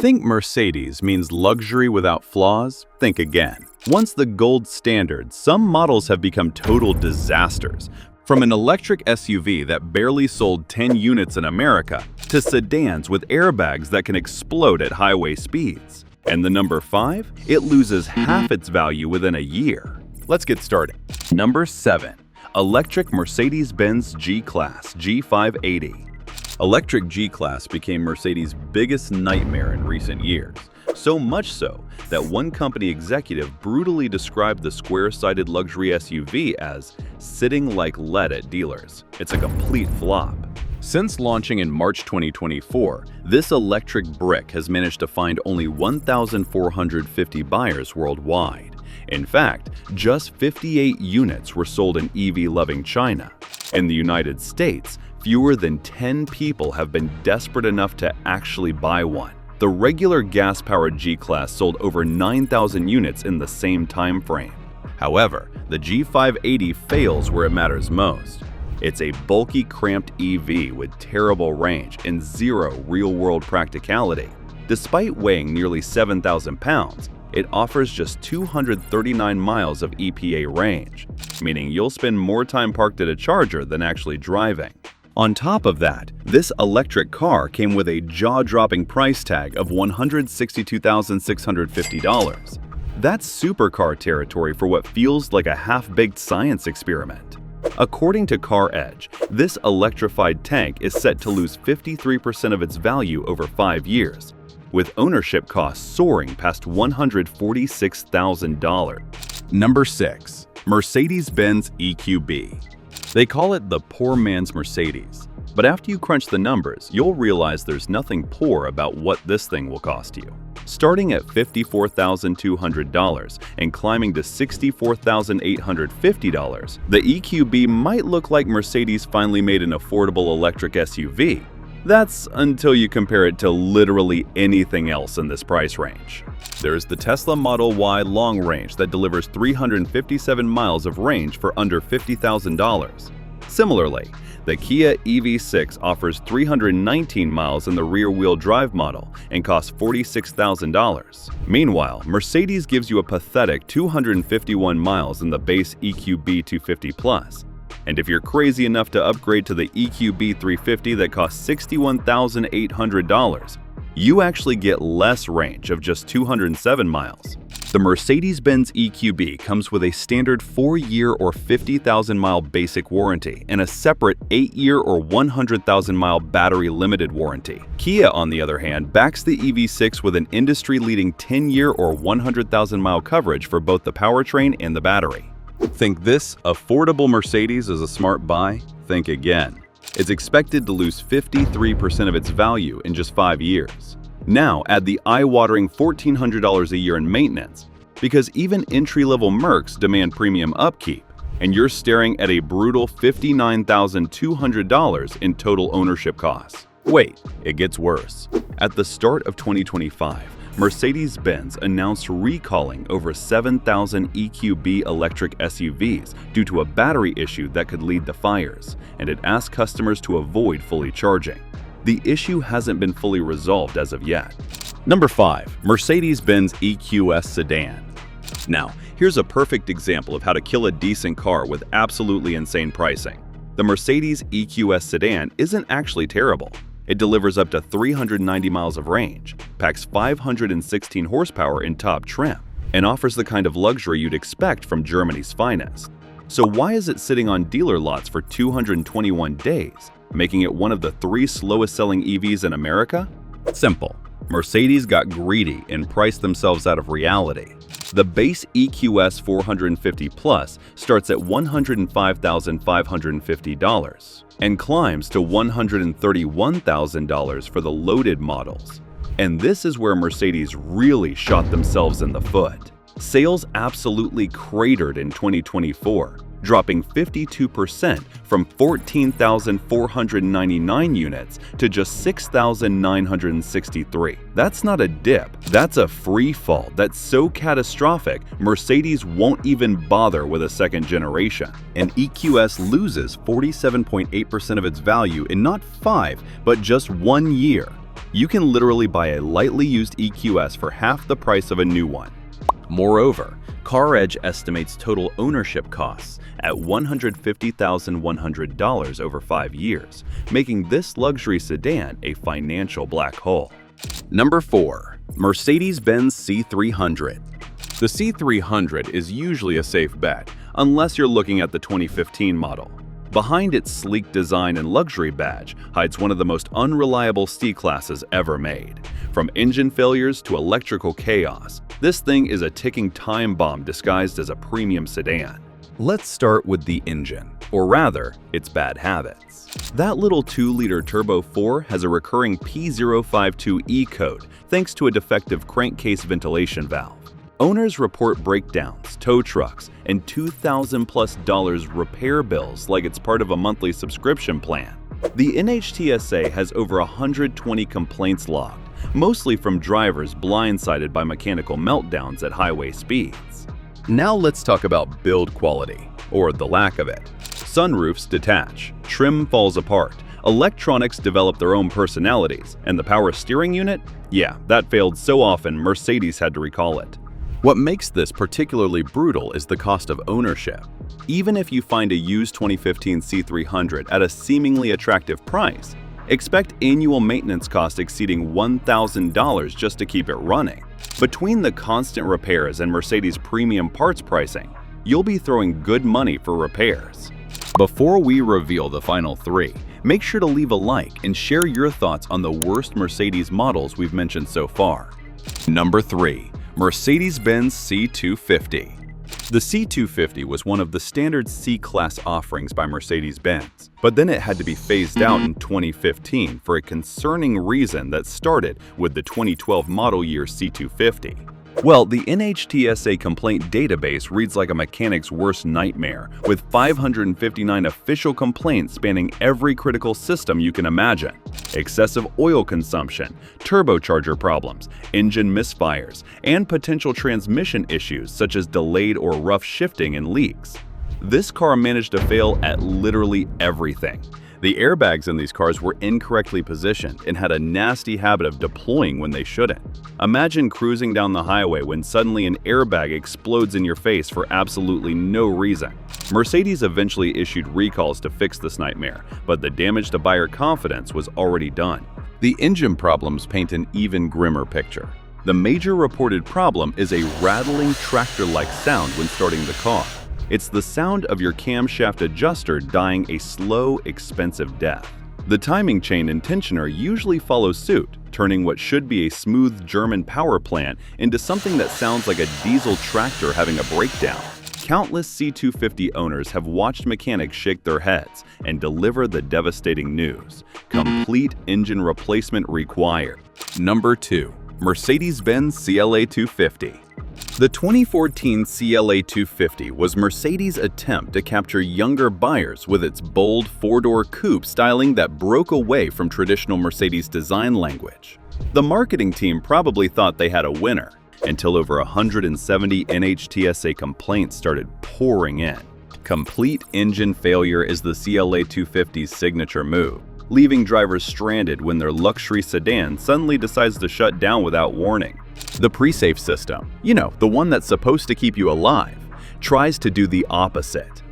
Think Mercedes means luxury without flaws? Think again. Once the gold standard, some models have become total disasters. From an electric SUV that barely sold 10 units in America to sedans with airbags that can explode at highway speeds. And the number 5? It loses half its value within a year. Let's get started. Number 7. Electric Mercedes-Benz G-Class G580. Electric G-Class became Mercedes' biggest nightmare in recent years. So much so that one company executive brutally described the square-sided luxury SUV as sitting like lead at dealers. It's a complete flop. Since launching in March 2024, this electric brick has managed to find only 1,450 buyers worldwide. In fact, just 58 units were sold in EV-loving China. In the United States, fewer than 10 people have been desperate enough to actually buy one. The regular gas-powered G-Class sold over 9,000 units in the same time frame. However, the G580 fails where it matters most. It's a bulky, cramped EV with terrible range and zero real-world practicality. Despite weighing nearly 7,000 pounds, it offers just 239 miles of EPA range, meaning you'll spend more time parked at a charger than actually driving. On top of that, this electric car came with a jaw-dropping price tag of $162,650. That's supercar territory for what feels like a half-baked science experiment. According to CarEdge, this electrified tank is set to lose 53% of its value over 5 years, with ownership costs soaring past $146,000. Number 6. Mercedes-Benz EQB. They call it the poor man's Mercedes, but after you crunch the numbers, you'll realize there's nothing poor about what this thing will cost you. Starting at $54,200 and climbing to $64,850, the EQB might look like Mercedes finally made an affordable electric SUV. That's until you compare it to literally anything else in this price range. There's the Tesla Model Y long range that delivers 357 miles of range for under $50,000. Similarly, the Kia EV6 offers 319 miles in the rear-wheel drive model and costs $46,000. Meanwhile, Mercedes gives you a pathetic 251 miles in the base EQB 250 Plus. And if you're crazy enough to upgrade to the EQB 350 that costs $61,800, you actually get less range of just 207 miles. The Mercedes-Benz EQB comes with a standard 4-year or 50,000-mile basic warranty and a separate 8-year or 100,000-mile battery-limited warranty. Kia, on the other hand, backs the EV6 with an industry-leading 10-year or 100,000-mile coverage for both the powertrain and the battery. Think this affordable Mercedes is a smart buy? Think again. It's expected to lose 53% of its value in just 5 years. Now add the eye-watering $1,400 a year in maintenance, because even entry-level Mercs demand premium upkeep, and you're staring at a brutal $59,200 in total ownership costs. Wait, it gets worse. At the start of 2025, Mercedes-Benz announced recalling over 7,000 EQB electric SUVs due to a battery issue that could lead to fires, and it asked customers to avoid fully charging. The issue hasn't been fully resolved as of yet. Number 5. Mercedes-Benz EQS sedan. Now, here's a perfect example of how to kill a decent car with absolutely insane pricing. The Mercedes EQS sedan isn't actually terrible. It delivers up to 390 miles of range, packs 516 horsepower in top trim, and offers the kind of luxury you'd expect from Germany's finest. So why is it sitting on dealer lots for 221 days, making it one of the 3 slowest-selling EVs in America? Simple. Mercedes got greedy and priced themselves out of reality. The base EQS 450 Plus starts at $105,550 and climbs to $131,000 for the loaded models. And this is where Mercedes really shot themselves in the foot. Sales absolutely cratered in 2024, dropping 52% from 14,499 units to just 6,963. That's not a dip, that's a free fall that's so catastrophic Mercedes won't even bother with a second generation. And EQS loses 47.8% of its value in not 5, but just 1 year. You can literally buy a lightly used EQS for half the price of a new one. Moreover, CarEdge estimates total ownership costs at $150,100 over 5 years, making this luxury sedan a financial black hole. Number 4. Mercedes-Benz C300. The C300 is usually a safe bet, unless you're looking at the 2015 model. Behind its sleek design and luxury badge hides one of the most unreliable C-classes ever made. From engine failures to electrical chaos, this thing is a ticking time bomb disguised as a premium sedan. Let's start with the engine, or rather, its bad habits. That little 2-liter Turbo 4 has a recurring P052E code thanks to a defective crankcase ventilation valve. Owners report breakdowns, tow trucks, and $2,000+ repair bills like it's part of a monthly subscription plan. The NHTSA has over 120 complaints logged, mostly from drivers blindsided by mechanical meltdowns at highway speeds. Now let's talk about build quality, or the lack of it. Sunroofs detach, trim falls apart, electronics develop their own personalities, and the power steering unit? Yeah, that failed so often Mercedes had to recall it. What makes this particularly brutal is the cost of ownership. Even if you find a used 2015 C300 at a seemingly attractive price, expect annual maintenance costs exceeding $1,000 just to keep it running. Between the constant repairs and Mercedes premium parts pricing, you'll be throwing good money for repairs. Before we reveal the final 3, make sure to leave a like and share your thoughts on the worst Mercedes models we've mentioned so far. Number 3. Mercedes-Benz C250. The C250 was one of the standard C-Class offerings by Mercedes-Benz, but then it had to be phased out in 2015 for a concerning reason that started with the 2012 model year C250. Well, the NHTSA complaint database reads like a mechanic's worst nightmare, with 559 official complaints spanning every critical system you can imagine. Excessive oil consumption, turbocharger problems, engine misfires, and potential transmission issues such as delayed or rough shifting and leaks. This car managed to fail at literally everything. The airbags in these cars were incorrectly positioned and had a nasty habit of deploying when they shouldn't. Imagine cruising down the highway when suddenly an airbag explodes in your face for absolutely no reason. Mercedes eventually issued recalls to fix this nightmare, but the damage to buyer confidence was already done. The engine problems paint an even grimmer picture. The major reported problem is a rattling tractor-like sound when starting the car. It's the sound of your camshaft adjuster dying a slow, expensive death. The timing chain and tensioner usually follow suit, turning what should be a smooth German power plant into something that sounds like a diesel tractor having a breakdown. Countless C250 owners have watched mechanics shake their heads and deliver the devastating news: complete engine replacement required. Number 2. Mercedes-Benz CLA250. The 2014 CLA250 was Mercedes' attempt to capture younger buyers with its bold four-door coupe styling that broke away from traditional Mercedes design language. The marketing team probably thought they had a winner, until over 170 NHTSA complaints started pouring in. Complete engine failure is the CLA250's signature move, leaving drivers stranded when their luxury sedan suddenly decides to shut down without warning. The pre-save system, the one that's supposed to keep you alive, tries to do the opposite.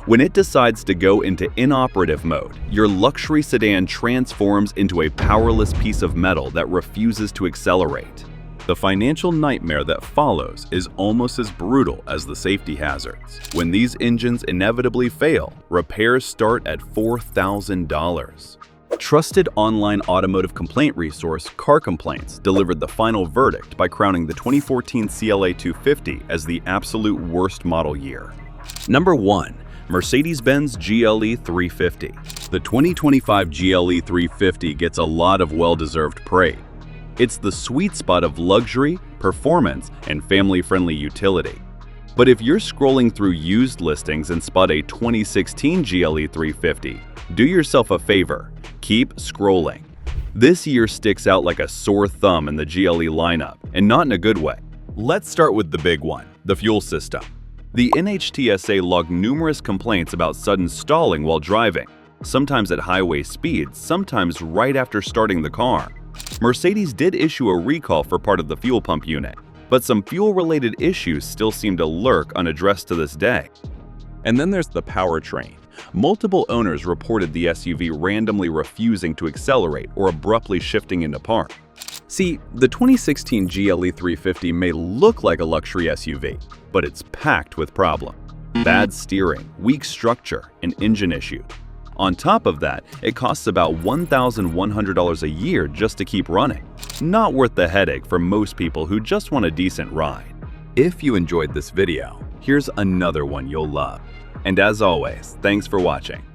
When it decides to go into inoperative mode, your luxury sedan transforms into a powerless piece of metal that refuses to accelerate. The financial nightmare that follows is almost as brutal as the safety hazards. When these engines inevitably fail, repairs start at $4,000. Trusted online automotive complaint resource Car Complaints delivered the final verdict by crowning the 2014 CLA250 as the absolute worst model year. Number 1. Mercedes-Benz GLE350. The 2025 GLE350 gets a lot of well-deserved praise. It's the sweet spot of luxury, performance, and family-friendly utility. But if you're scrolling through used listings and spot a 2016 GLE350, do yourself a favor. Keep scrolling. This year sticks out like a sore thumb in the GLE lineup, and not in a good way. Let's start with the big one, the fuel system. The NHTSA logged numerous complaints about sudden stalling while driving. sometimes at highway speeds, sometimes right after starting the car. Mercedes did issue a recall for part of the fuel pump unit, but some fuel-related issues still seem to lurk unaddressed to this day. And then there's the powertrain. Multiple owners reported the SUV randomly refusing to accelerate or abruptly shifting into park. See, the 2016 GLE350 may look like a luxury SUV, but it's packed with problems. Bad steering, weak structure, and engine issues. On top of that, it costs about $1,100 a year just to keep running. Not worth the headache for most people who just want a decent ride. If you enjoyed this video, here's another one you'll love. And as always, thanks for watching.